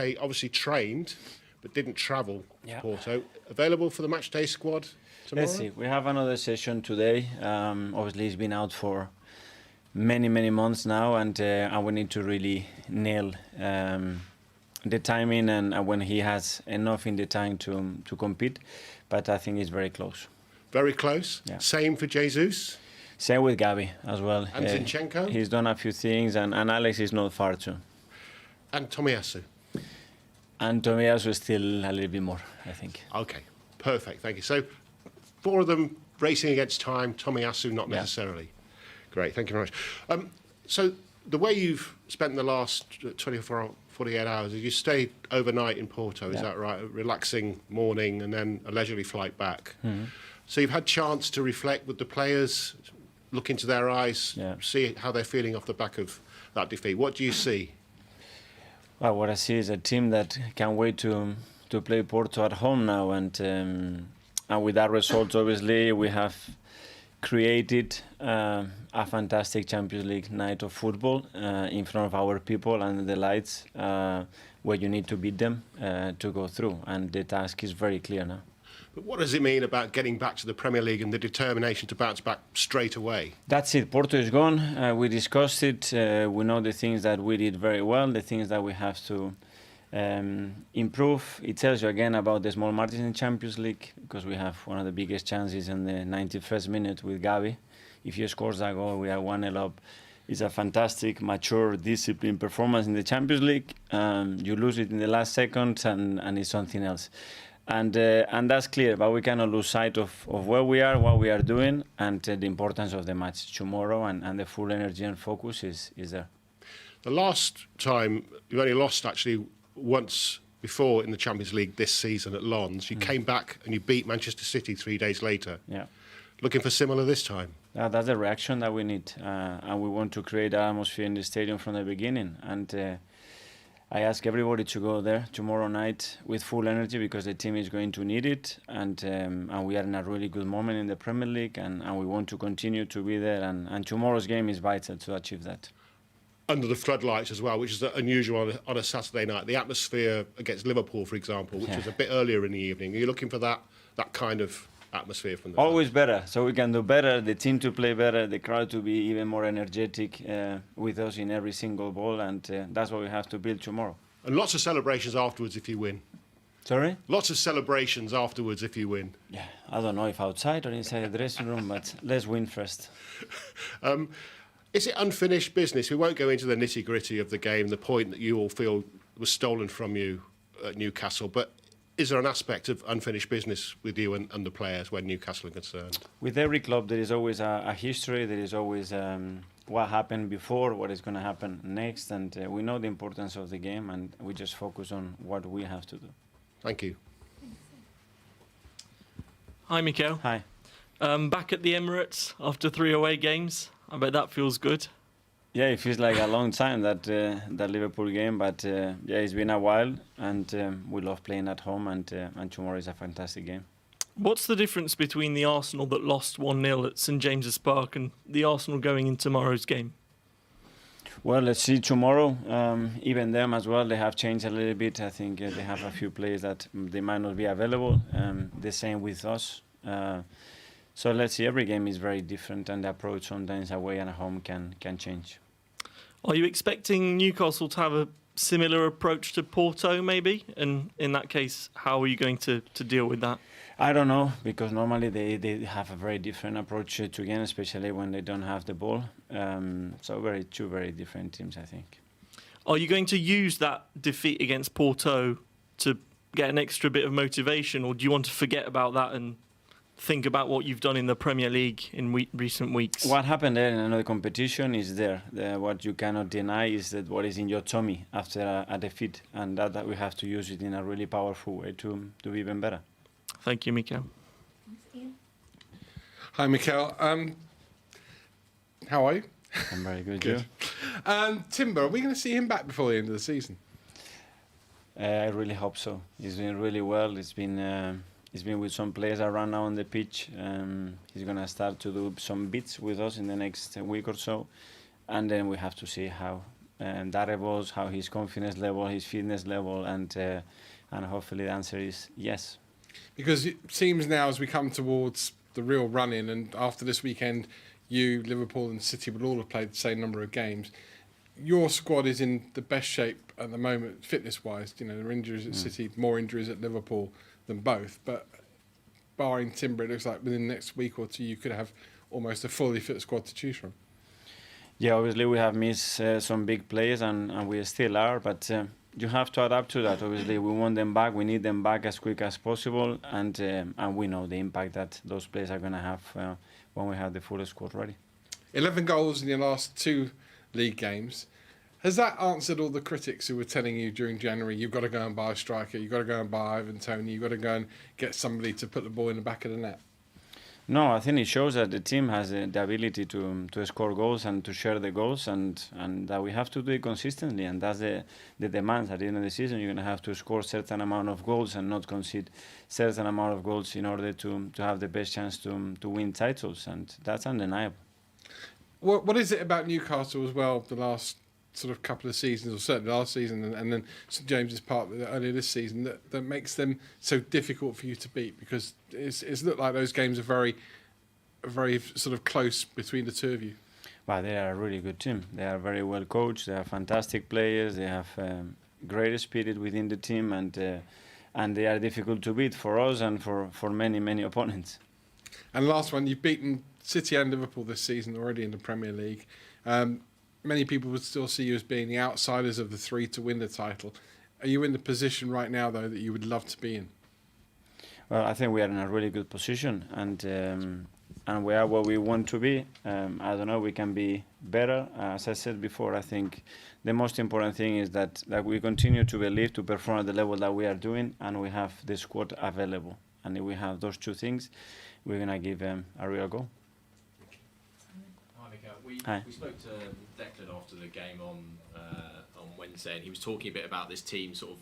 yesterday, obviously trained, but didn't travel to Yeah. Porto. Available for the matchday squad tomorrow? Let's see. We have another session today. Obviously, he's been out for many months now, and we need to really nail the timing and when he has enough in the time to compete. But I think it's very close. Very close. Yeah. Same for Jesus. Same with Gavi as well. And Zinchenko? He's done a few things, and Alex is not far too. And Tomiyasu. And Tomiyasu is still a little bit more, I think. Okay, perfect. Thank you. So 4 of them racing against time. Tomiyasu not necessarily. Great. Thank you very much. So the way you've spent the last 24 48 hours is you stayed overnight in Porto, is that right? A relaxing morning and then a leisurely flight back. So you've had chance to reflect with the players, look into their eyes, see how they're feeling off the back of that defeat. What do you see? Well, what I see is a team that can't wait to play Porto at home now, and with that result, obviously, we have created a fantastic Champions League night of football in front of our people under the lights, where you need to beat them to go through, and the task is very clear now. But what does it mean about getting back to the Premier League and the determination to bounce back straight away? That's it. Porto is gone. We discussed it. We know the things that we did very well, the things that we have to improve. It tells you again about the small margins in Champions League, because we have one of the biggest chances in the 91st minute with Gavi. If he scores that goal, we are 1-0 up. It's a fantastic, mature, disciplined performance in the Champions League. You lose it in the last second, and it's something else. And that's clear, but we cannot lose sight of where we are, what we are doing, and the importance of the match tomorrow, and the full energy and focus is there. The last time, you only lost actually once before in the Champions League this season at Lens. You came back and you beat Manchester City 3 days later. Yeah. Looking for similar this time? That's the reaction that we need, and we want to create an atmosphere in the stadium from the beginning. And I ask everybody to go there tomorrow night with full energy, because the team is going to need it, and we are in a really good moment in the Premier League, and we want to continue to be there, and tomorrow's game is vital to achieve that. Under the floodlights as well, which is unusual on a Saturday night. The atmosphere against Liverpool, for example, which was a bit earlier in the evening. Are you looking for that kind of atmosphere from the Always fans? better, so we can do better, the team to play better, the crowd to be even more energetic with us in every single ball, and that's what we have to build tomorrow. And lots of celebrations afterwards if you win. Sorry? Lots of celebrations afterwards if you win. Yeah, I don't know if outside or inside the dressing room, but let's win first. Is it unfinished business? We won't go into the nitty-gritty of the game, the point that you all feel was stolen from you at Newcastle, but is there an aspect of unfinished business with you and the players when Newcastle are concerned? With every club, there is always a history, there is always what happened before, what is going to happen next, and we know the importance of the game, and we just focus on what we have to do. Thank you. Hi, Mikel. Hi. Back at the Emirates after 3 away games. I bet that feels good. Yeah, it feels like a long time, that Liverpool game, but yeah, it's been a while, and we love playing at home, and tomorrow is a fantastic game. What's the difference between the Arsenal that lost 1-0 at St James's Park and the Arsenal going in tomorrow's game? Well, let's see tomorrow. Even them as well, they have changed a little bit. I think they have a few players that they might not be available. The same with us. So let's see, every game is very different, and the approach sometimes away and at home can change. Are you expecting Newcastle to have a similar approach to Porto, maybe? And in that case, how are you going to deal with that? I don't know, because normally they have a very different approach to game, especially when they don't have the ball. So two very different teams, I think. Are you going to use that defeat against Porto to get an extra bit of motivation, or do you want to forget about that and think about what you've done in the Premier League in recent weeks? What happened there in another competition is there. What you cannot deny is that what is in your tummy after a defeat, and that we have to use it in a really powerful way to be even better. Thank you, Mikel. Hi, Mikel. How are you? I'm very good. Good. Timber, are we going to see him back before the end of the season? I really hope so. He's doing really well. He's been with some players around now on the pitch. He's going to start to do some bits with us in the next week or so, and then we have to see how that evolves, how his confidence level, his fitness level, and hopefully the answer is yes. Because it seems now as we come towards the real run-in, and after this weekend, you, Liverpool and City will all have played the same number of games. Your squad is in the best shape at the moment, fitness-wise. You know, there are injuries at City, more injuries at Liverpool than both. But barring Timber, it looks like within the next week or two, you could have almost a fully fit squad to choose from. Yeah, obviously we have missed some big players, and we still are, but you have to adapt to that. Obviously, we want them back. We need them back as quick as possible, and we know the impact that those players are going to have when we have the full squad ready. 11 goals in your last 2 league games. Has that answered all the critics who were telling you during January, you've got to go and buy a striker, you've got to go and buy Ivan Toney, you've got to go and get somebody to put the ball in the back of the net? No, I think it shows that the team has the ability to score goals and to share the goals, and that we have to do it consistently, and that's the demands at the end of the season. You're going to have to score certain amount of goals and not concede certain amount of goals in order to have the best chance to win titles, and that's undeniable. What is it about Newcastle as well, the last sort of couple of seasons, or certainly last season, and then St James's Park earlier this season, that makes them so difficult for you to beat? Because it's looked like those games are very sort of close between the two of you. Well, they are a really good team. They are very well coached. They are fantastic players. They have great spirit within the team, and they are difficult to beat for us and for many opponents. And last one, you've beaten City and Liverpool this season already in the Premier League. Many people would still see you as being the outsiders of the 3 to win the title. Are you in the position right now, though, that you would love to be in? Well, I think we are in a really good position, and we are where we want to be. I don't know, we can be better. As I said before, I think the most important thing is that we continue to believe, to perform at the level that we are doing, and we have the squad available. And if we have those 2 things, we're going to give a real go. Hi, Mikel. Hi. We spoke to Declan after the game on Wednesday, and he was talking a bit about this team sort of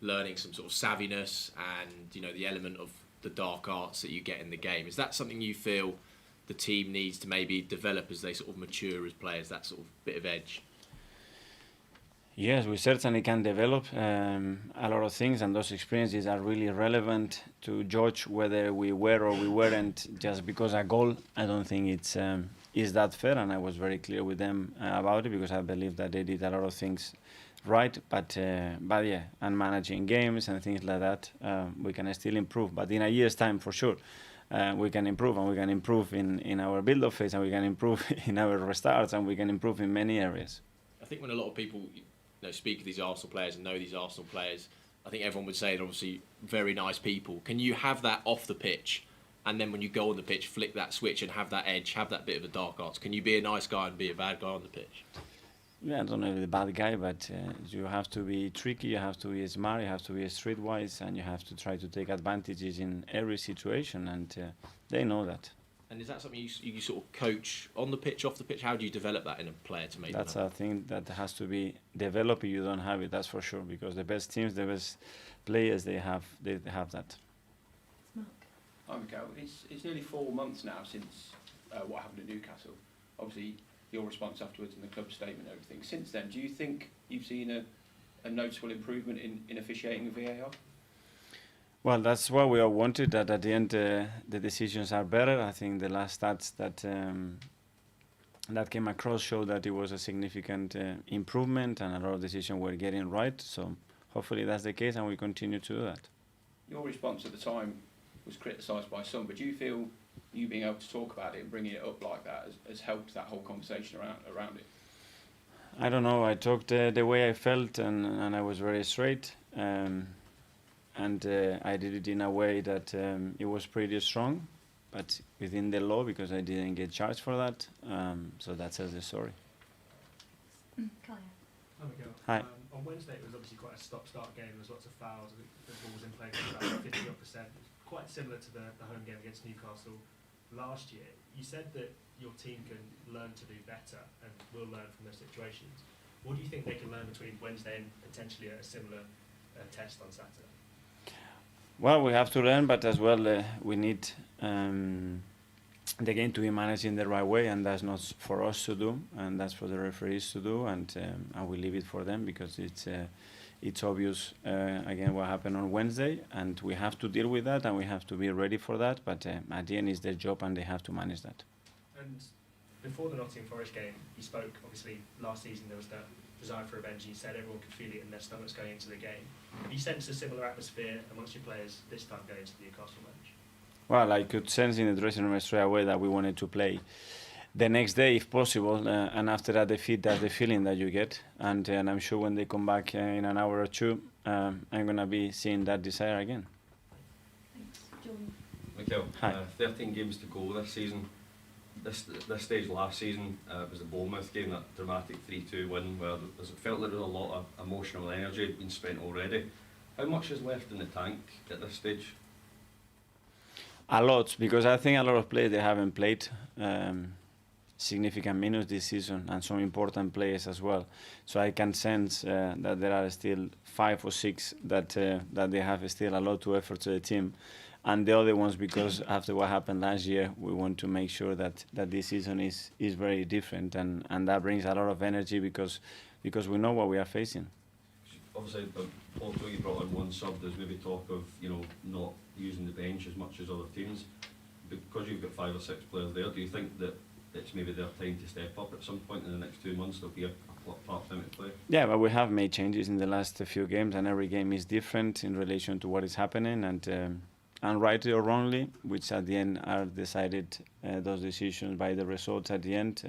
learning some sort of savviness and, you know, the element of the dark arts that you get in the game. Is that something you feel the team needs to maybe develop as they sort of mature as players, that sort of bit of edge? Yes, we certainly can develop a lot of things, and those experiences are really relevant to judge whether we were or we weren't just because a goal. I don't think it's is that fair, and I was very clear with them about it, because I believe that they did a lot of things right, but yeah, and managing games and things like that, we can still improve. But in a year's time, for sure, we can improve, and we can improve in our build-up phase, and we can improve in our restarts, and we can improve in many areas. I think when a lot of people speak of these Arsenal players and know these Arsenal players, I think everyone would say they're obviously very nice people. Can you have that off the pitch, and then when you go on the pitch, flick that switch and have that edge, have that bit of the dark arts? Can you be a nice guy and be a bad guy on the pitch? Yeah, I don't know if the bad guy, but you have to be tricky, you have to be smart, you have to be streetwise, and you have to try to take advantages in every situation, and they know that. And is that something you sort of coach on the pitch, off the pitch? How do you develop that in a player to make That's them a thing that has to be developed. You don't have it, that's for sure, because the best teams, the best players, they have that. Hi, Mikel. It's nearly 4 months now since what happened at Newcastle. Obviously, your response afterwards and the club statement and everything. Since then, do you think you've seen a noticeable improvement in officiating VAR? Well, that's what we all wanted, that at the end the decisions are better. I think the last stats that came across showed that it was a significant improvement, and a lot of decisions were getting right. So hopefully that's the case, and we continue to do that. Your response at the time was criticised by some, but do you feel you being able to talk about it and bringing it up like that has helped that whole conversation around it? I don't know. I talked the way I felt, and I was very straight. And I did it in a way that it was pretty strong, but within the law, because I didn't get charged for that. So that says the story. Hi. On Wednesday, it was obviously quite a stop-start game. There was lots of fouls. I think the ball was in play for about 50%. Quite similar to the home game against Newcastle last year. You said that your team can learn to do better and will learn from those situations. What do you think they can learn between Wednesday and potentially a similar test on Saturday? Well, we have to learn, but as well we need the game to be managed in the right way, and that's not for us to do, and that's for the referees to do, and I will leave it for them because it's obvious again what happened on Wednesday, and we have to deal with that, and we have to be ready for that. But at the end, it's their job, and they have to manage that. And before the Nottingham Forest game, you spoke, obviously, last season there was that desire for revenge. You said everyone could feel it in their stomachs going into the game. Have you sensed a similar atmosphere amongst your players this time going into the Newcastle match? Well, I could sense in the dressing room straight away that we wanted to play the next day if possible, and after that defeat, that's the feeling that you get. And I'm sure when they come back in an hour or two, I'm going to be seeing that desire again. Thanks. John. Mikel, Hi. 13 games to go this season. This stage last season was the Bournemouth game, that dramatic 3-2 win, where it felt like there was a lot of emotional energy being spent already. How much is left in the tank at this stage? A lot, because I think a lot of players, they haven't played significant minutes this season, and some important players as well. So I can sense that there are still 5 or 6 that they have still a lot to effort to the team. And the other ones, because after what happened last year, we want to make sure that this season is very different, and that brings a lot of energy because we know what we are facing. Obviously, Porto, you brought in one sub. There's maybe talk of not using the bench as much as other teams. Because you've got 5 or 6 players there, do you think that it's maybe their time to step up at some point in the next 2 months? There'll be a part-time to play. Yeah, but we have made changes in the last few games, and every game is different in relation to what is happening, and rightly or wrongly, which at the end are decided, those decisions by the results at the end,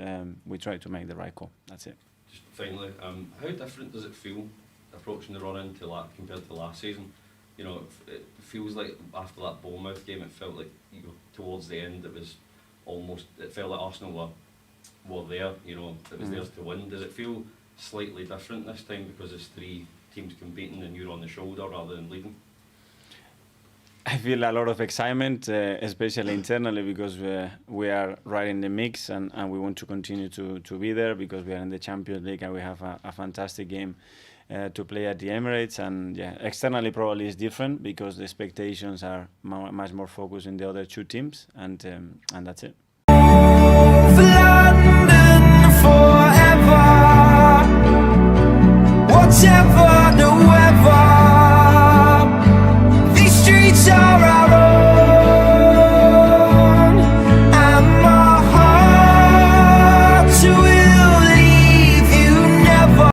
we try to make the right call. That's it. Just finally, how different does it feel approaching the run-in compared to last season? It feels like after that Bournemouth game, it felt like towards the end, it felt like Arsenal were there. It was theirs to win. Does it feel slightly different this time because there's 3 teams competing and you're on the shoulder rather than leading? I feel a lot of excitement, especially internally, because we are right in the mix, and we want to continue to be there because we are in the Champions League and we have a fantastic game to play at the Emirates. And yeah, externally probably is different because the expectations are much more focused in the other 2 teams, and that's it. London forever, whatever.